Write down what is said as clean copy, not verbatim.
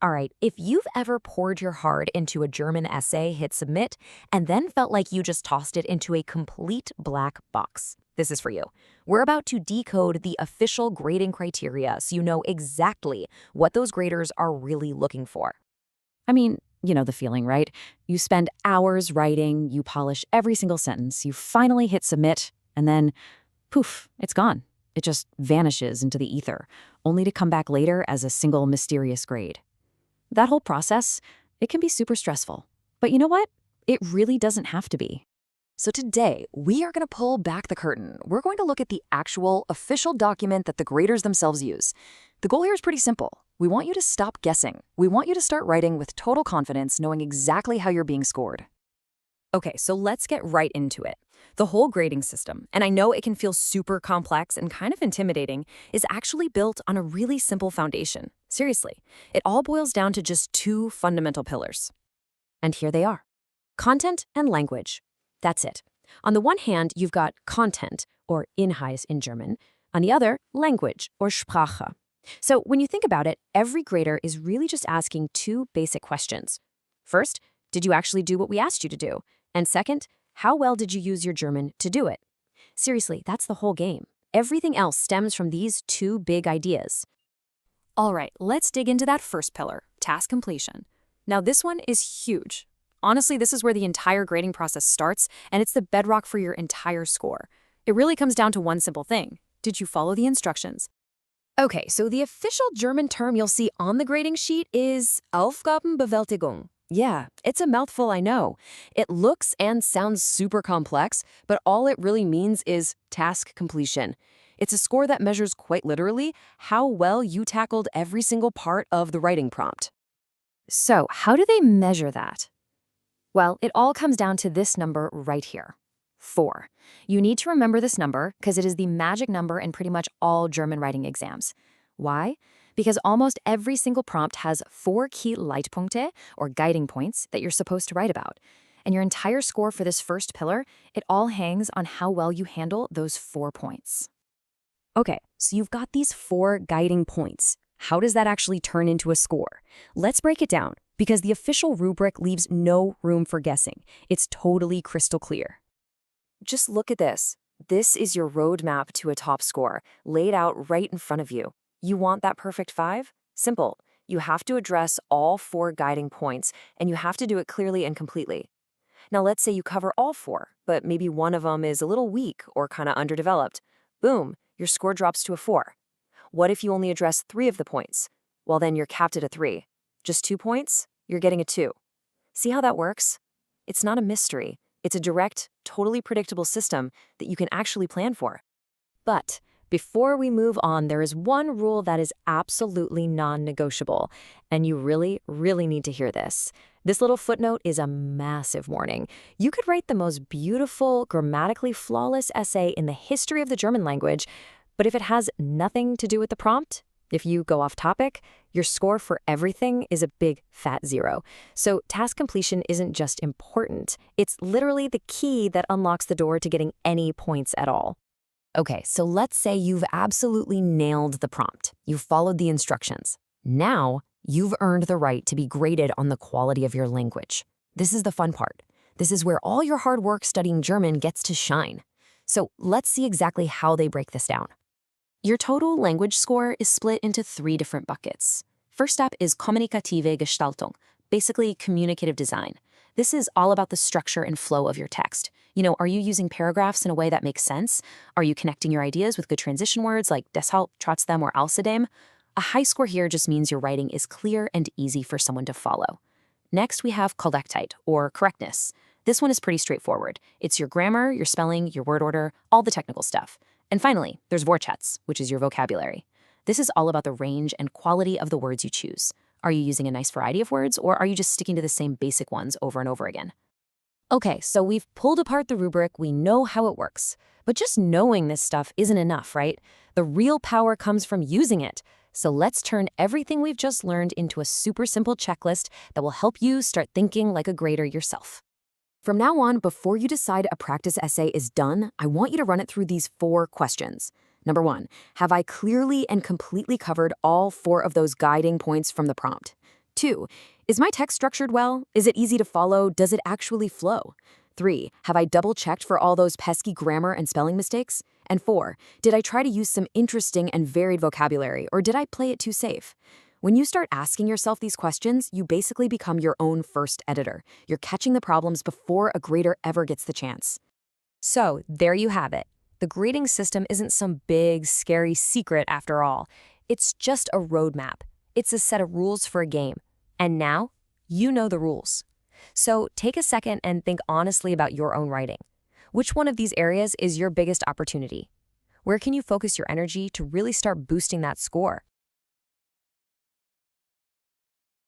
All right, if you've ever poured your heart into a German essay, hit submit, and then felt like you just tossed it into a complete black box, this is for you. We're about to decode the official grading criteria so you know exactly what those graders are really looking for. I mean, you know the feeling, right? You spend hours writing, you polish every single sentence, you finally hit submit, and then, poof, it's gone. It just vanishes into the ether, only to come back later as a single mysterious grade. That whole process, it can be super stressful. But you know what? It really doesn't have to be. So today, we are going to pull back the curtain. We're going to look at the actual official document that the graders themselves use. The goal here is pretty simple. We want you to stop guessing. We want you to start writing with total confidence, knowing exactly how you're being scored. Okay, so let's get right into it. The whole grading system, and I know it can feel super complex and kind of intimidating, is actually built on a really simple foundation. Seriously, it all boils down to just two fundamental pillars. And here they are. Content and language. That's it. On the one hand, you've got Content, or Inhalt in German. On the other, language, or Sprache. So when you think about it, every grader is really just asking two basic questions. First, did you actually do what we asked you to do? And second, how well did you use your German to do it? Seriously, that's the whole game. Everything else stems from these two big ideas. All right, let's dig into that first pillar, task completion. Now this one is huge. Honestly, this is where the entire grading process starts, and it's the bedrock for your entire score. It really comes down to one simple thing. Did you follow the instructions? Okay, so the official German term you'll see on the grading sheet is Aufgabenbewältigung. Yeah, it's a mouthful, I know. It looks and sounds super complex, but all it really means is task completion. It's a score that measures quite literally how well you tackled every single part of the writing prompt. So, how do they measure that? Well, it all comes down to this number right here, 4. You need to remember this number because it is the magic number in pretty much all German writing exams. Why? Because almost every single prompt has 4 key Leitpunkte, or guiding points, that you're supposed to write about. And your entire score for this first pillar, it all hangs on how well you handle those 4 points. Okay, so you've got these 4 guiding points. How does that actually turn into a score? Let's break it down, because the official rubric leaves no room for guessing. It's totally crystal clear. Just look at this. This is your roadmap to a top score, laid out right in front of you. You want that perfect 5? Simple. You have to address all 4 guiding points, and you have to do it clearly and completely. Now let's say you cover all 4, but maybe one of them is a little weak or kind of underdeveloped. Boom, your score drops to a 4. What if you only address 3 of the points? Well, then you're capped at a 3. Just 2 points? You're getting a 2. See how that works? It's not a mystery. It's a direct, totally predictable system that you can actually plan for. But before we move on, there is one rule that is absolutely non-negotiable, and you really, really need to hear this. This little footnote is a massive warning. You could write the most beautiful, grammatically flawless essay in the history of the German language, but if it has nothing to do with the prompt, if you go off topic, your score for everything is a big fat 0. So task completion isn't just important, it's literally the key that unlocks the door to getting any points at all. Okay, so let's say you've absolutely nailed the prompt. You've followed the instructions. Now, you've earned the right to be graded on the quality of your language. This is the fun part. This is where all your hard work studying German gets to shine. So let's see exactly how they break this down. Your total language score is split into 3 different buckets. First up is kommunikative Gestaltung, basically communicative design. This is all about the structure and flow of your text. Are you using paragraphs in a way that makes sense? Are you connecting your ideas with good transition words like deshalb, trotzdem, or außerdem? A high score here just means your writing is clear and easy for someone to follow. Next, we have Korrektheit, or correctness. This one is pretty straightforward. It's your grammar, your spelling, your word order, all the technical stuff. And finally, there's Wortschatz, which is your vocabulary. This is all about the range and quality of the words you choose. Are you using a nice variety of words, or are you just sticking to the same basic ones over and over again? Okay, so we've pulled apart the rubric, we know how it works. But just knowing this stuff isn't enough, right? The real power comes from using it. So let's turn everything we've just learned into a super simple checklist that will help you start thinking like a grader yourself. From now on, before you decide a practice essay is done, I want you to run it through these 4 questions. Number 1, have I clearly and completely covered all 4 of those guiding points from the prompt? 2. Is my text structured well? Is it easy to follow? Does it actually flow? 3. Have I double-checked for all those pesky grammar and spelling mistakes? And 4. Did I try to use some interesting and varied vocabulary, or did I play it too safe? When you start asking yourself these questions, you basically become your own first editor. You're catching the problems before a grader ever gets the chance. So, there you have it. The grading system isn't some big, scary secret after all. It's just a roadmap. It's a set of rules for a game. And now, you know the rules. So take a second and think honestly about your own writing. Which one of these areas is your biggest opportunity? Where can you focus your energy to really start boosting that score?